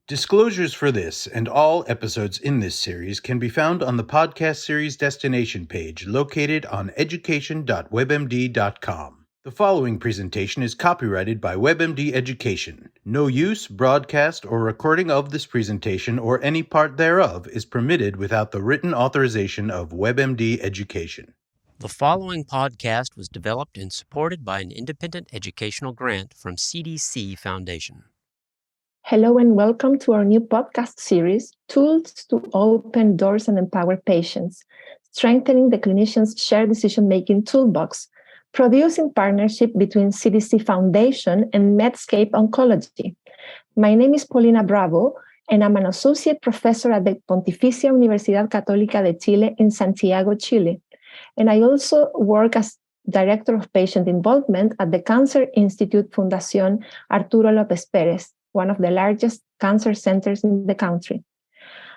Disclosures for this and all episodes in this series can be found on the podcast series destination page located on education.webmd.com. The following presentation is copyrighted by WebMD Education. No use, broadcast, or recording of this presentation or any part thereof is permitted without the written authorization of WebMD Education. The following podcast was developed and supported by an independent educational grant from CDC Foundation. Hello and welcome to our new podcast series, Tools to Open Doors and Empower Patients, Strengthening the Clinician's Shared Decision-Making Toolbox, produced in partnership between CDC Foundation and Medscape Oncology. My name is Paulina Bravo, and I'm an associate professor at the Pontificia Universidad Católica de Chile in Santiago, Chile. And I also work as Director of Patient Involvement at the Cancer Institute Fundación Arturo López Pérez, one of the largest cancer centers in the country.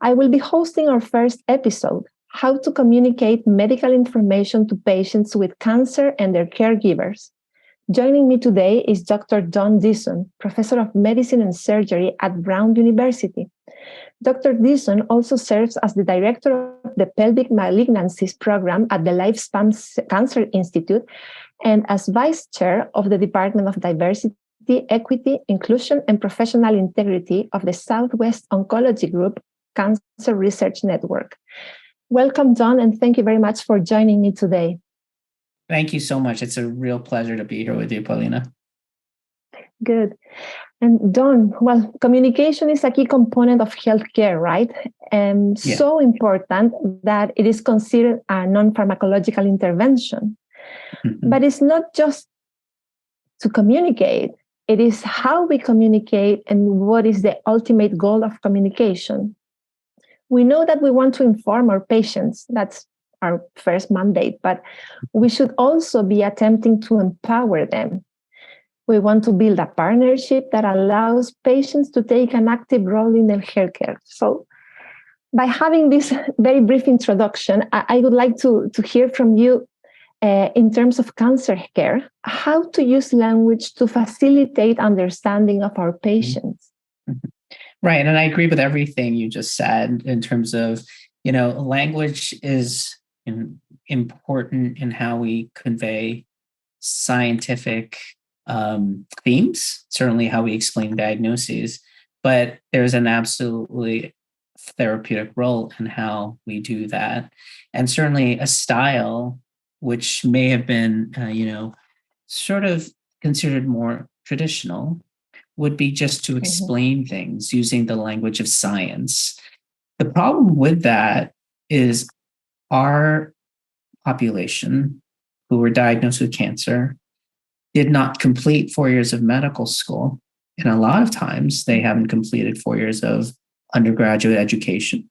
I will be hosting our first episode, How to Communicate Medical Information to Patients with Cancer and Their Caregivers. Joining me today is Dr. Don Deason, Professor of Medicine and Surgery at Brown University. Dr. Deason also serves as the Director of the Pelvic Malignancies Program at the Lifespan Cancer Institute and as Vice Chair of the Department of Diversity, Equity, Inclusion, and Professional Integrity of the Southwest Oncology Group Cancer Research Network. Welcome, Don, and thank you very much for joining me today. Thank you so much. It's a real pleasure to be here with you, Paulina. Good. And Don, well, communication is a key component of healthcare, right? And so important that it is considered a non-pharmacological intervention. Mm-hmm. But it's not just to communicate. It is how we communicate and what is the ultimate goal of communication. We know that we want to inform our patients. That's our first mandate, but we should also be attempting to empower them. We want to build a partnership that allows patients to take an active role in their healthcare. So by having this very brief introduction, I would like to hear from you in terms of cancer care, how to use language to facilitate understanding of our patients. Right. And I agree with everything you just said in terms of, language is important in how we convey scientific themes, certainly how we explain diagnoses, but there's an absolutely therapeutic role in how we do that. And certainly a style which may have been, sort of considered more traditional, would be just to explain things using the language of science. The problem with that is our population who were diagnosed with cancer did not complete 4 years of medical school. And a lot of times they haven't completed 4 years of undergraduate education.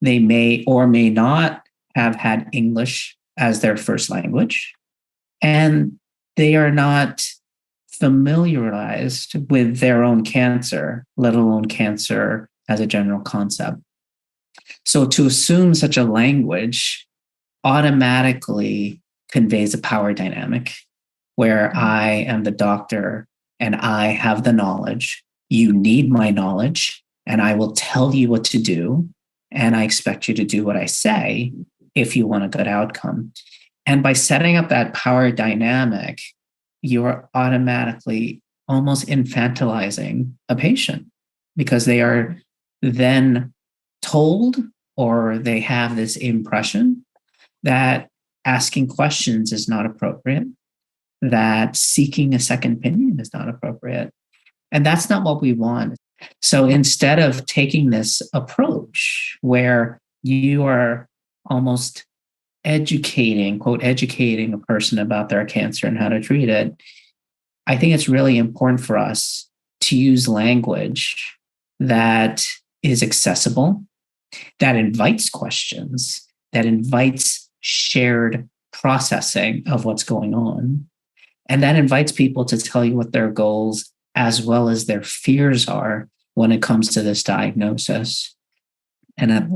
They may or may not have had English as their first language, and they are not familiarized with their own cancer, let alone cancer as a general concept. So to assume such a language automatically conveys a power dynamic where I am the doctor and I have the knowledge. You need my knowledge, and I will tell you what to do, and I expect you to do what I say if you want a good outcome. And by setting up that power dynamic, you're automatically almost infantilizing a patient because they are then told, or they have this impression that asking questions is not appropriate, that seeking a second opinion is not appropriate. And that's not what we want. So instead of taking this approach where you are almost educating a person about their cancer and how to treat it, I think it's really important for us to use language that is accessible, that invites questions, that invites shared processing of what's going on, and that invites people to tell you what their goals as well as their fears are when it comes to this diagnosis. And at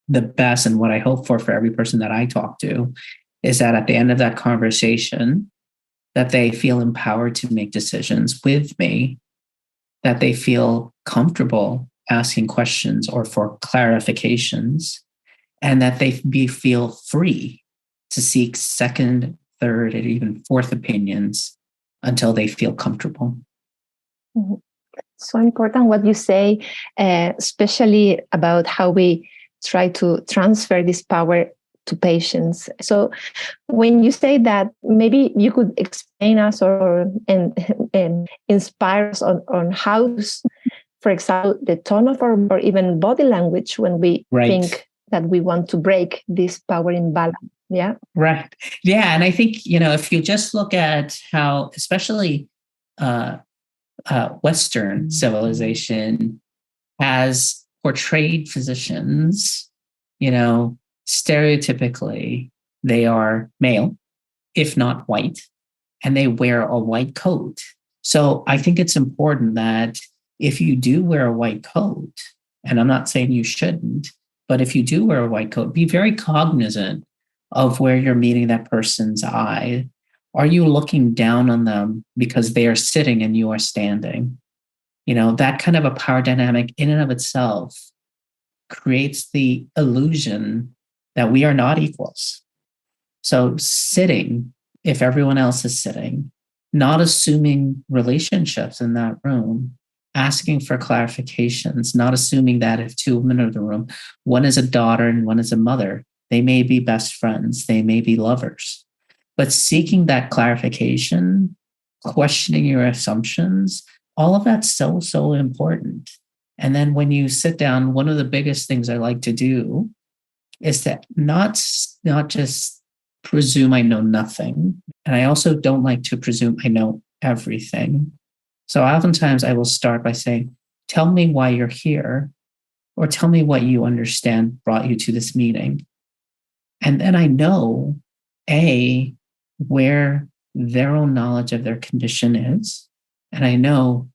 the best, and what I hope for every person that I talk to, is that at the end of that conversation, that they feel empowered to make decisions with me, that they feel comfortable asking questions or for clarifications, and that they feel free to seek second, third, and even fourth opinions until they feel comfortable. Mhm. So important what you say, especially about how we try to transfer this power to patients. So when you say that, maybe you could explain us and inspire us on how, for example, the tone of our or even body language when we think that we want to break this power imbalance. Yeah. Right. Yeah. And I think, if you just look at how, especially Western civilization has portrayed physicians, stereotypically, they are male, if not white, and they wear a white coat. So I think it's important that if you do wear a white coat, and I'm not saying you shouldn't, but if you do wear a white coat, be very cognizant of where you're meeting that person's eye. Are you looking down on them because they are sitting and you are standing? That kind of a power dynamic in and of itself creates the illusion that we are not equals. So sitting, if everyone else is sitting, not assuming relationships in that room, asking for clarifications, not assuming that if two women are in the room, one is a daughter and one is a mother, they may be best friends, they may be lovers. But seeking that clarification, questioning your assumptions, all of that's so, so important. And then when you sit down, one of the biggest things I like to do is that not just presume I know nothing. And I also don't like to presume I know everything. So oftentimes I will start by saying, tell me why you're here, or tell me what you understand brought you to this meeting. And then I know, A, where their own knowledge of their condition is. And I know,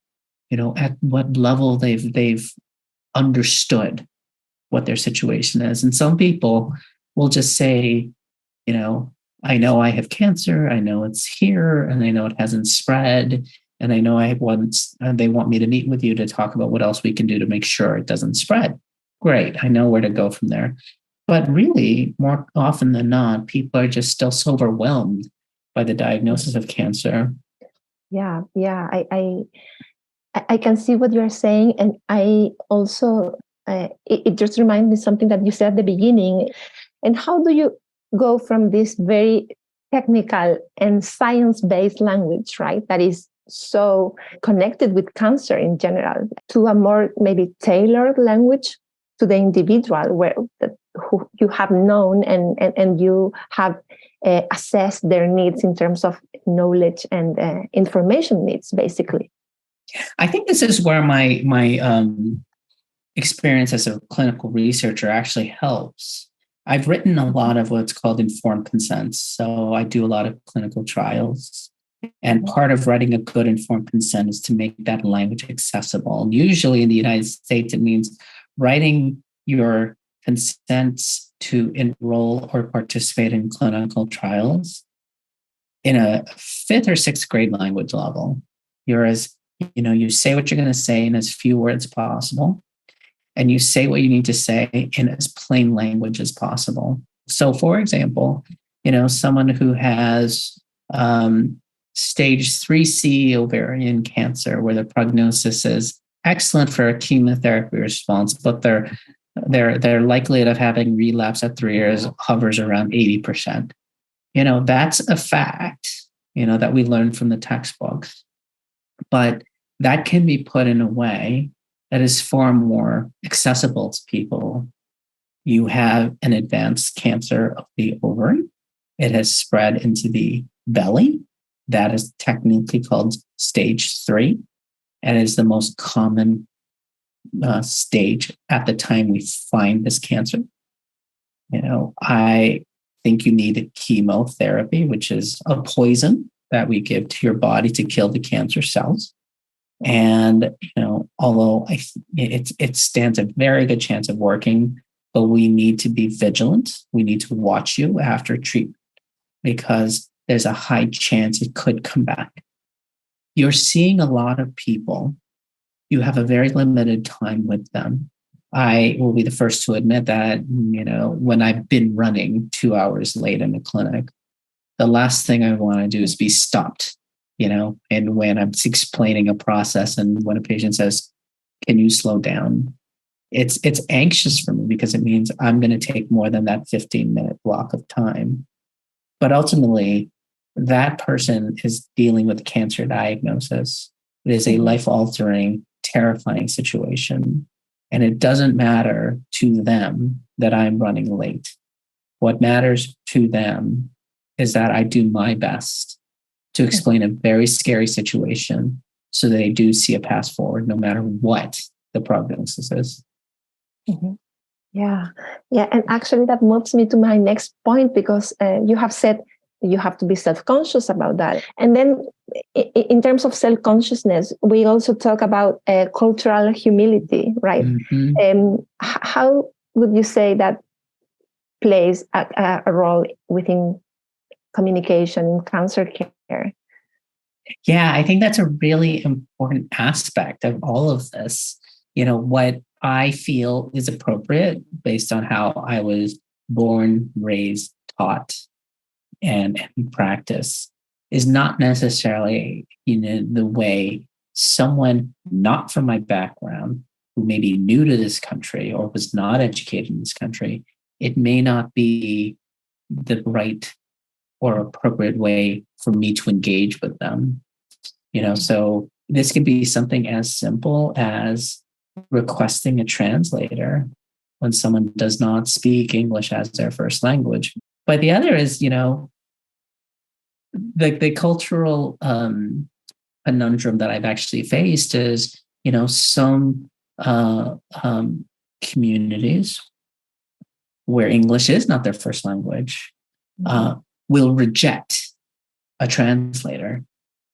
at what level they've understood what their situation is. And some people will just say, I know I have cancer, I know it's here, and I know it hasn't spread, and I know they want me to meet with you to talk about what else we can do to make sure it doesn't spread. Great, I know where to go from there. But really, more often than not, people are just still so overwhelmed by the diagnosis of cancer. Yeah. I can see what you're saying, and I also it just reminds me something that you said at the beginning. And how do you go from this very technical and science-based language, right, that is so connected with cancer in general, to a more maybe tailored language to the individual, who you have known and you have assessed their needs in terms of knowledge and information needs, basically? I think this is where my experience as a clinical researcher actually helps. I've written a lot of what's called informed consent. So I do a lot of clinical trials. And part of writing a good informed consent is to make that language accessible. And usually in the United States, it means writing your consents to enroll or participate in clinical trials in a fifth or sixth grade language level. You say what you're going to say in as few words as possible, and you say what you need to say in as plain language as possible. So, for example, someone who has stage 3C ovarian cancer, where the prognosis is excellent for a chemotherapy response, but their likelihood of having relapse at 3 years hovers around 80%. That's a fact, that we learned from the textbooks. But that can be put in a way that is far more accessible to people. You have an advanced cancer of the ovary. It has spread into the belly. That is technically called stage 3, and is the most common stage at the time we find this cancer. I think you need chemotherapy, which is a poison that we give to your body to kill the cancer cells. And, although it stands a very good chance of working, but we need to be vigilant. We need to watch you after treatment because there's a high chance it could come back. You're seeing a lot of people you have a very limited time with them. I will be the first to admit that, when I've been running 2 hours late in a clinic, the last thing I want to do is be stopped, and when I'm explaining a process and when a patient says, can you slow down? It's anxious for me because it means I'm going to take more than that 15-minute block of time. But ultimately, that person is dealing with a cancer diagnosis. It is a life-altering, terrifying situation. And it doesn't matter to them that I'm running late. What matters to them is that I do my best to explain a very scary situation so they do see a path forward no matter what the prognosis is. Mm-hmm. Yeah. And actually that moves me to my next point, because you have said you have to be self-conscious about that. And then in terms of self-consciousness, we also talk about cultural humility, right? Mm-hmm. How would you say that plays a role within communication in cancer care? Yeah, I think that's a really important aspect of all of this. What I feel is appropriate based on how I was born, raised, taught, and practice is not necessarily, the way someone not from my background who may be new to this country or was not educated in this country, it may not be the right or appropriate way for me to engage with them. So this can be something as simple as requesting a translator when someone does not speak English as their first language. But the other is, the cultural conundrum that I've actually faced is, some communities where English is not their first language will reject a translator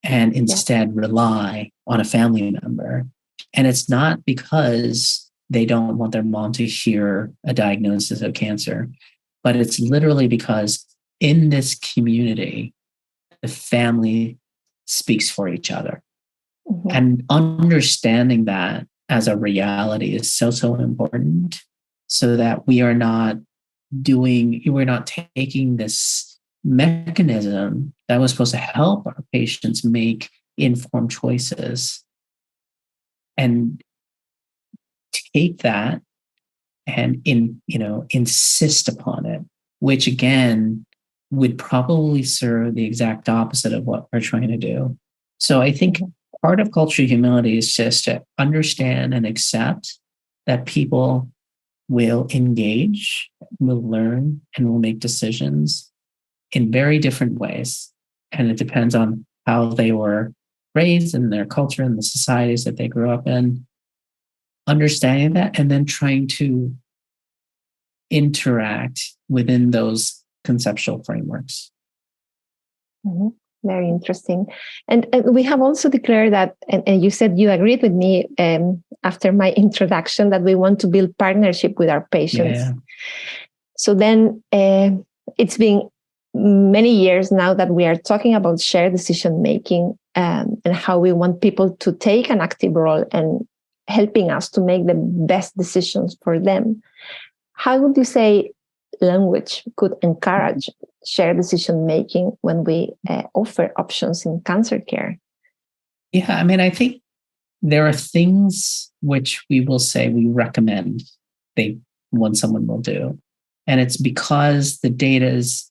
and instead rely on a family member. And it's not because they don't want their mom to hear a diagnosis of cancer, but it's literally because in this community, the family speaks for each other. Mm-hmm. And understanding that as a reality is so, so important, so that we're not taking this mechanism that was supposed to help our patients make informed choices and take that and insist upon it, which again would probably serve the exact opposite of what we're trying to do. So I think part of cultural humility is just to understand and accept that people will engage, will learn, and will make decisions in very different ways. And it depends on how they were raised and their culture and the societies that they grew up in. Understanding that and then trying to interact within those conceptual frameworks. Mm-hmm. Very interesting. And we have also declared that, and you said you agreed with me after my introduction, that we want to build partnership with our patients. Yeah. So then it's been many years now that we are talking about shared decision-making and how we want people to take an active role and helping us to make the best decisions for them. How would you say language could encourage shared decision-making when we offer options in cancer care? Yeah, I think there are things which we will say we recommend when someone will do. And it's because the data is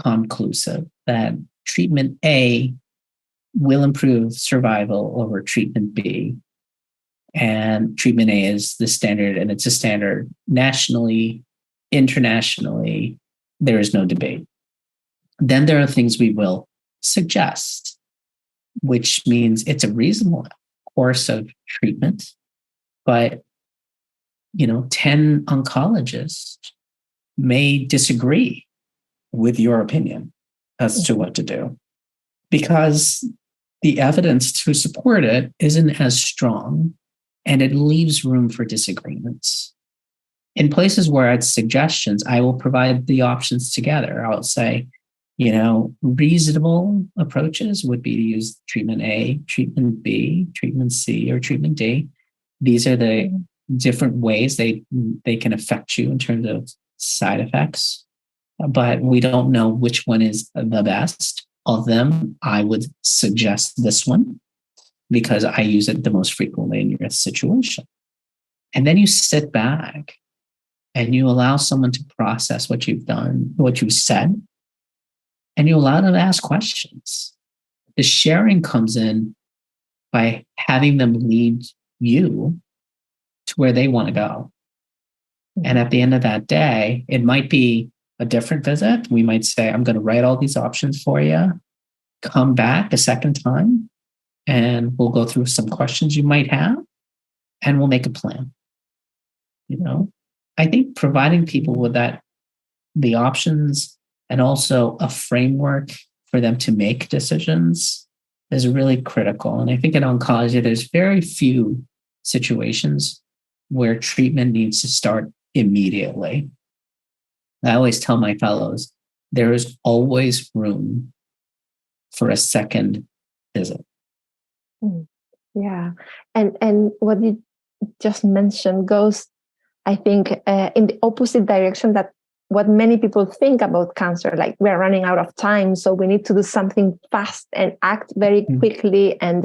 conclusive that treatment A will improve survival over treatment B. And treatment A is the standard, and it's a standard nationally, internationally. There is no debate. Then there are things we will suggest, which means it's a reasonable course of treatment. But, 10 oncologists may disagree with your opinion as to what to do, because the evidence to support it isn't as strong, and it leaves room for disagreements. In places where it's suggestions, I will provide the options together. I'll say, reasonable approaches would be to use treatment A, treatment B, treatment C, or treatment D. These are the different ways they can affect you in terms of side effects, but we don't know which one is the best of them. I would suggest this one because I use it the most frequently in your situation. And then you sit back and you allow someone to process what you've done, what you've said, and you allow them to ask questions. The sharing comes in by having them lead you to where they want to go. And at the end of that day, it might be a different visit. We might say, I'm going to write all these options for you. Come back a second time and we'll go through some questions you might have and we'll make a plan. I think providing people with that, the options and also a framework for them to make decisions is really critical. And I think in oncology, there's very few situations where treatment needs to start immediately. I always tell my fellows, there is always room for a second visit. Yeah. And what you just mentioned goes, I think, in the opposite direction that what many people think about cancer, like we're running out of time, so we need to do something fast and act very quickly. And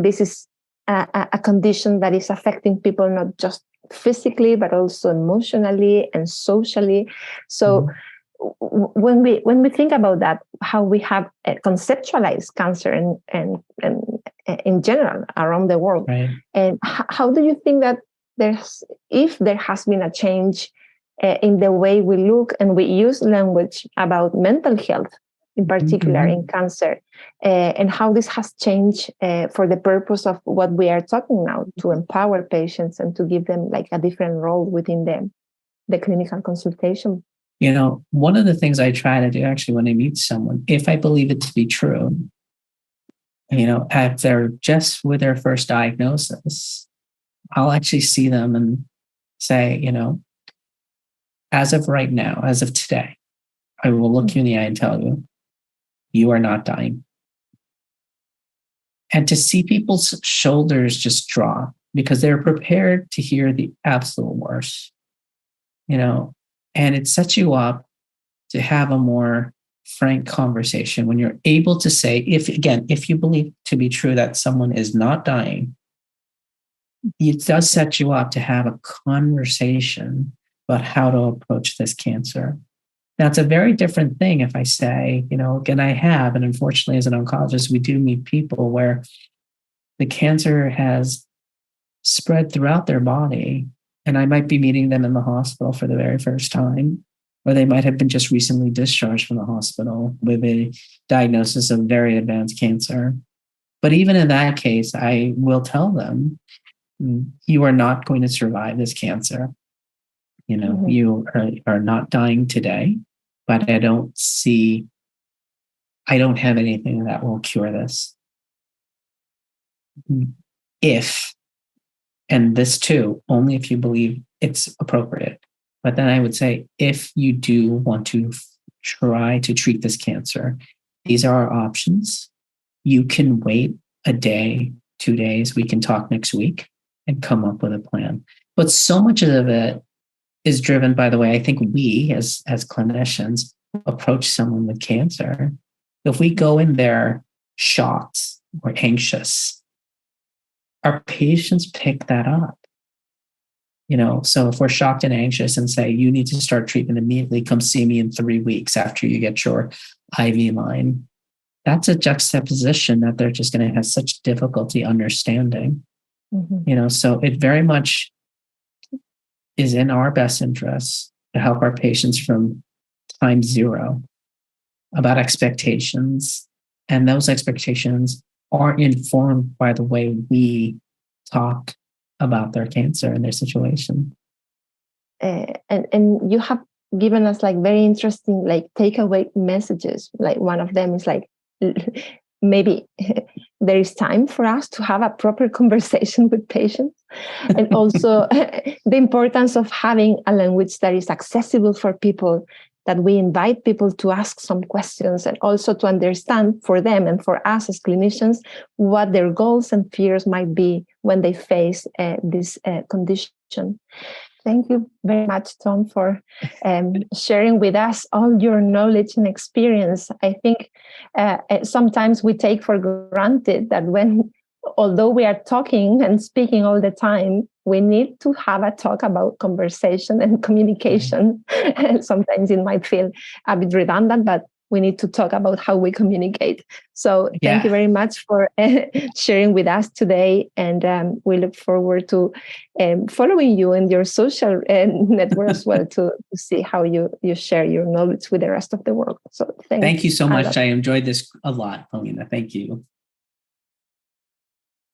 this is a condition that is affecting people not just physically, but also emotionally and socially. So when we think about that, how we have conceptualized cancer and in general around the world, right. And how do you think that if there has been a change in the way we look and we use language about mental health, in particular in cancer, and how this has changed for the purpose of what we are talking now, to empower patients and to give them like a different role within the clinical consultation? One of the things I try to do actually when I meet someone, if I believe it to be true, if they're just with their first diagnosis, I'll actually see them and say, as of right now, as of today, I will look you in the eye and tell you, you are not dying. And to see people's shoulders just drop because they're prepared to hear the absolute worst, and it sets you up to have a more frank conversation when you're able to say, if you believe to be true that someone is not dying, it does set you up to have a conversation about how to approach this cancer. Now, it's a very different thing if I say, again, I have, and unfortunately as an oncologist, we do meet people where the cancer has spread throughout their body, and I might be meeting them in the hospital for the very first time, or they might have been just recently discharged from the hospital with a diagnosis of very advanced cancer. But even in that case, I will tell them, you are not going to survive this cancer. You are not dying today, but I don't have anything that will cure this. And this too, only if you believe it's appropriate. But then I would say, if you do want to try to treat this cancer, these are our options. You can wait a day, 2 days. We can talk next week and come up with a plan. But so much of it is driven by the way I think we as clinicians approach someone with cancer. If we go in there shocked or anxious, our patients pick that up. So if we're shocked and anxious and say, you need to start treatment immediately, come see me in 3 weeks after you get your IV line, that's a juxtaposition that they're just going to have such difficulty understanding. So it very much is in our best interest to help our patients from time zero about expectations. And those expectations are informed by the way we talk about their cancer and their situation. And you have given us like very interesting like takeaway messages. Like one of them is like, maybe there is time for us to have a proper conversation with patients, and also the importance of having a language that is accessible for people that we invite people to ask some questions and also to understand for them and for us as clinicians what their goals and fears might be when they face this condition. Thank you very much, Tom, for sharing with us all your knowledge and experience. I think sometimes we take for granted that although we are talking and speaking all the time, we need to have a talk about conversation and communication. Sometimes it might feel a bit redundant, but we need to talk about how we communicate. So thank you very much for sharing with us today. And we look forward to following you in your social network as well to see how you share your knowledge with the rest of the world. So thank you so much. I enjoyed this a lot, Paulina. Thank you.